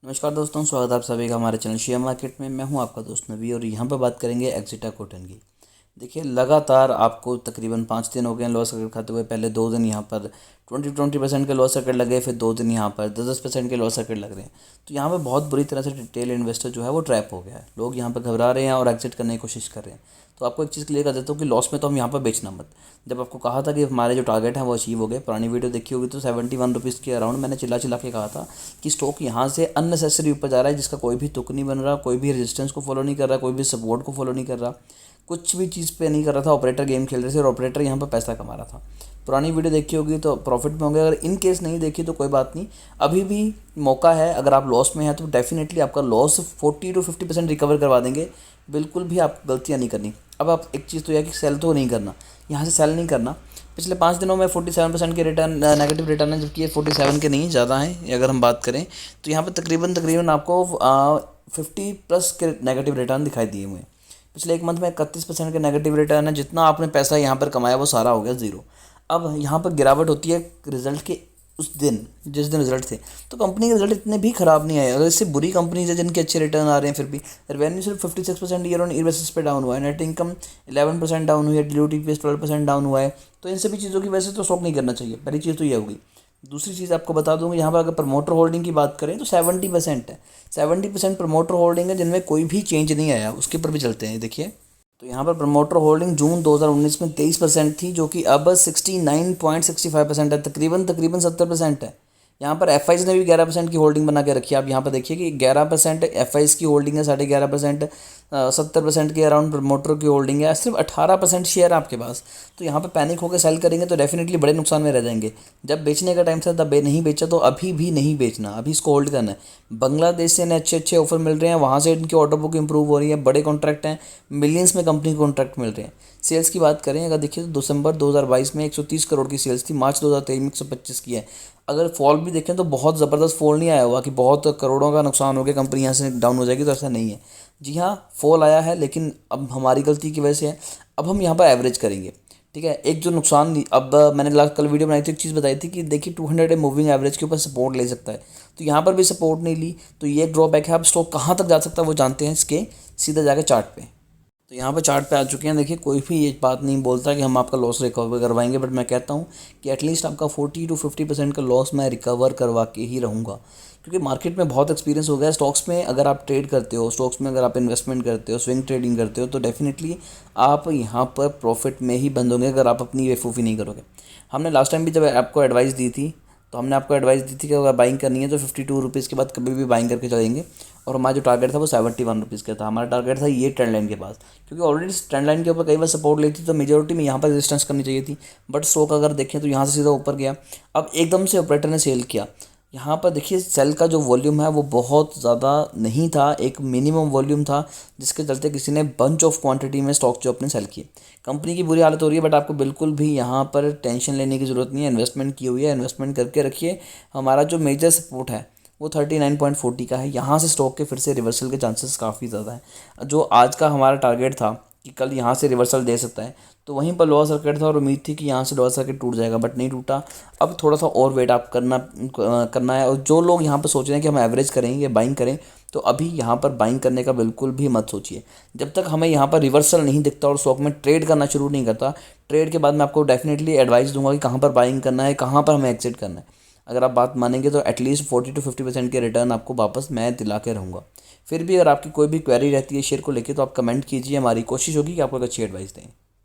नमस्कार दोस्तों, स्वागत है आप सभी का हमारे चैनल शेयर मार्केट में। मैं हूं आपका दोस्त नवी और यहां पर बात करेंगे एक्सिटा कॉटन की। देखिए, लगातार आपको तकरीबन 5 दिन हो गए लॉस सर्किट खाते हुए। पहले 2 दिन यहां पर 20% के लॉस सर्किट लगे, फिर 2 दिन यहां पर 10% के लॉस सर्किट लग रहे हैं। तो यहां पर बहुत बुरी तरह से रिटेल इन्वेस्टर जो है वो ट्रैप हो गया है। लोग यहां पर घबरा रहे हैं और एग्जिट करने की कोशिश कर रहे हैं। तो आपको एक चीज़ क्लियर कर देता हूँ कि लॉस में तो हम यहाँ पर बेचना मत। जब आपको कहा था कि हमारे जो टारगेट है वो अचीव हो गए, पुरानी वीडियो देखी होगी तो 71 रुपीज़ के अराउंड मैंने चिल्ला चिल्ला के कहा था कि स्टॉक यहाँ से अननेसेसरी ऊपर जा रहा है, जिसका कोई भी तुक नहीं बन रहा, कोई भी रेजिस्टेंस को फॉलो नहीं कर रहा, कोई भी सपोर्ट को फॉलो नहीं कर रहा, कुछ भी चीज़ पे नहीं कर रहा था। ऑपरेटर गेम खेल रहे थे और ऑपरेटर यहाँ पर पैसा कमा रहा था। पुरानी वीडियो देखी होगी तो प्रॉफिट में होंगे, अगर इन केस नहीं देखी तो कोई बात नहीं, अभी भी मौका है। अगर आप लॉस में हैं तो डेफिनेटली आपका लॉस 40 to 50% रिकवर करवा देंगे। बिल्कुल भी आप गलतियाँ नहीं करनी। अब आप एक चीज़ तो यह कि सेल तो नहीं करना, यहाँ से सेल नहीं करना। पिछले 5 दिनों में 47% के रिटर्न नेगेटिव रिटर्न है, जबकि ये 47 के नहीं ज़्यादा हैं। अगर हम बात करें तो यहाँ पर तकरीबन आपको 50+ के नेगेटिव रिटर्न दिखाई दिए हुए हैं। पिछले एक मंथ में 31% के नेगेटिव रिटर्न है। जितना आपने पैसा यहाँ पर कमाया वो सारा हो गया ज़ीरो। अब यहाँ पर गिरावट होती है रिजल्ट के उस दिन, जिस दिन रिजल्ट थे। तो कंपनी के रिजल्ट इतने भी ख़राब नहीं आए। अगर इससे बुरी कंपनीज है जिनके अच्छे रिटर्न आ रहे हैं, फिर भी रेवेन्यू सिर्फ 56% ईयर ऑन ईयर बेसिस पे डाउन हुआ है। नेट इनकम 11% डाउन हुई है। डिल्यूटेड EPS 12% डाउन हुआ है। तो इन सभी चीज़ों की वजह से तो स्टॉक नहीं करना चाहिए। पहली चीज़ तो ये होगी। दूसरी चीज़ आपको बता दूंगा, यहाँ पर अगर प्रमोटर होल्डिंग की बात करें तो 70% है। 70% प्रमोटर होल्डिंग है जिनमें कोई भी चेंज नहीं आया। उसके ऊपर भी चलते हैं। देखिए, तो यहाँ पर प्रमोटर होल्डिंग जून 2019 में 23% थी, जो कि अब 69.65% है। तकरीबन 70% है। यहाँ पर एफ ने भी 11% की होल्डिंग बना के रखी है। आप यहाँ पर देखिए कि 11% एफ की होल्डिंग है, 11.5%। 70% के अराउंड प्रमोटर की होल्डिंग है, सिर्फ 18% शेयर है आपके पास। तो यहाँ पर पैनिक होकर सेल करेंगे तो डेफिनेटली बड़े नुकसान में रह जाएंगे। जब बेचने का टाइम था तब नहीं बेचा, तो अभी भी नहीं बेचना, अभी इसको होल्ड करना है। बांग्लादेश से इन्हें अच्छे अच्छे ऑफर मिल रहे हैं, वहाँ से इनकी ऑर्डर बुक इंप्रूव हो रही है, बड़े कॉन्ट्रैक्ट हैं, मिलियंस में कंपनी को कॉन्ट्रैक्ट मिल रहे हैं। सेल्स की बात करें अगर देखिए तो दिसंबर 2022 में 130 करोड़ की सेल्स थी, मार्च 2023 में 125 की है। अगर फॉल भी देखें तो बहुत ज़बरदस्त फॉल नहीं आया हुआ कि बहुत करोड़ों का नुकसान हो गया, कंपनी यहाँ से डाउन हो जाएगी, तो ऐसा नहीं है। जी हाँ, फॉल आया है, लेकिन अब हमारी गलती की वजह से है। अब हम यहाँ पर एवरेज करेंगे, ठीक है। एक जो नुकसान, अब मैंने कल वीडियो बनाई थी, एक चीज़ बताई थी कि देखिए 200 डे मूविंग एवरेज के ऊपर सपोर्ट ले सकता है। तो यहाँ पर भी सपोर्ट नहीं ली, तो ये एक ड्रॉबैक है। अब स्टॉक कहाँ तक जा सकता है वो जानते हैं, इसके सीधा जाकर चार्ट पे। तो यहाँ पर चार्ट पे आ चुके हैं। देखिए, कोई भी ये बात नहीं बोलता कि हम आपका लॉस रिकवर करवाएंगे, बट मैं कहता हूँ कि एटलीस्ट आपका 40 to 50% का लॉस मैं रिकवर करवा के ही रहूँगा। क्योंकि मार्केट में बहुत एक्सपीरियंस हो गया है। स्टॉक्स में अगर आप ट्रेड करते हो, स्टॉक्स में अगर आप इन्वेस्टमेंट करते हो, स्विंग ट्रेडिंग करते हो, तो डेफिनेटली आप यहाँ पर प्रॉफिट में ही बंद होंगे अगर आप अपनी बेवकूफ़ी नहीं करोगे। हमने लास्ट टाइम भी जब आपको एडवाइस दी थी, तो हमने आपको एडवाइस दी थी कि अगर बाइंग करनी है तो 52 रुपीज़ के बाद कभी भी बाइंग करके चलेंगे। और हमारा जो टारगेट था वो 71 रुपीज़ का था। हमारा टारगेट था ये ट्रेंड लाइन के पास, क्योंकि ऑलरेडी ट्रेंड लाइन के ऊपर कई बार सपोर्ट लेती तो मेजोरिटी में यहाँ पर रेजिस्टेंस करनी चाहिए थी। बट स्टॉक अगर देखें तो यहाँ से सीधा ऊपर गया। अब एकदम से ऑपरेटर ने सेल किया। यहाँ पर देखिए, सेल का जो वॉल्यूम है वो बहुत ज़्यादा नहीं था, एक मिनिमम वॉल्यूम था, जिसके चलते किसी ने बंच ऑफ क्वांटिटी में स्टॉक जो अपने सेल किए। कंपनी की बुरी हालत हो रही है, बट आपको बिल्कुल भी यहाँ पर टेंशन लेने की ज़रूरत नहीं है। इन्वेस्टमेंट की हुई है, इन्वेस्टमेंट करके रखिए। हमारा जो मेजर सपोर्ट है वो 39.40 का है। यहाँ से स्टॉक के फिर से रिवर्सल के चांसेस काफ़ी ज़्यादा हैं। जो आज का हमारा टारगेट था कि कल यहाँ से रिवर्सल दे सकता है, तो वहीं पर लोअर सर्किट था और उम्मीद थी कि यहाँ से लोअर सर्किट टूट जाएगा, बट नहीं टूटा। अब थोड़ा सा और वेट आप करना है। और जो लोग यहाँ पर सोच रहे हैं कि हम एवरेज करेंगे, बाइंग करें, तो अभी यहाँ पर बाइंग करने का बिल्कुल भी मत सोचिए। जब तक हमें यहाँ पर रिवर्सल नहीं दिखता और स्टॉक में ट्रेड करना शुरू नहीं करता, ट्रेड के बाद मैं आपको डेफिनेटली एडवाइस दूंगा कि कहाँ पर बाइंग करना है, कहाँ पर हमें एग्जिट करना है। अगर आप बात मानेंगे तो एटलीस्ट 40 to 50% के रिटर्न आपको वापस मैं दिला के रहूँगा। फिर भी अगर आपकी कोई भी क्वेरी रहती है शेयर को लेकर, तो आप कमेंट कीजिए। हमारी कोशिश होगी कि आपको एक अच्छी एडवाइस दें।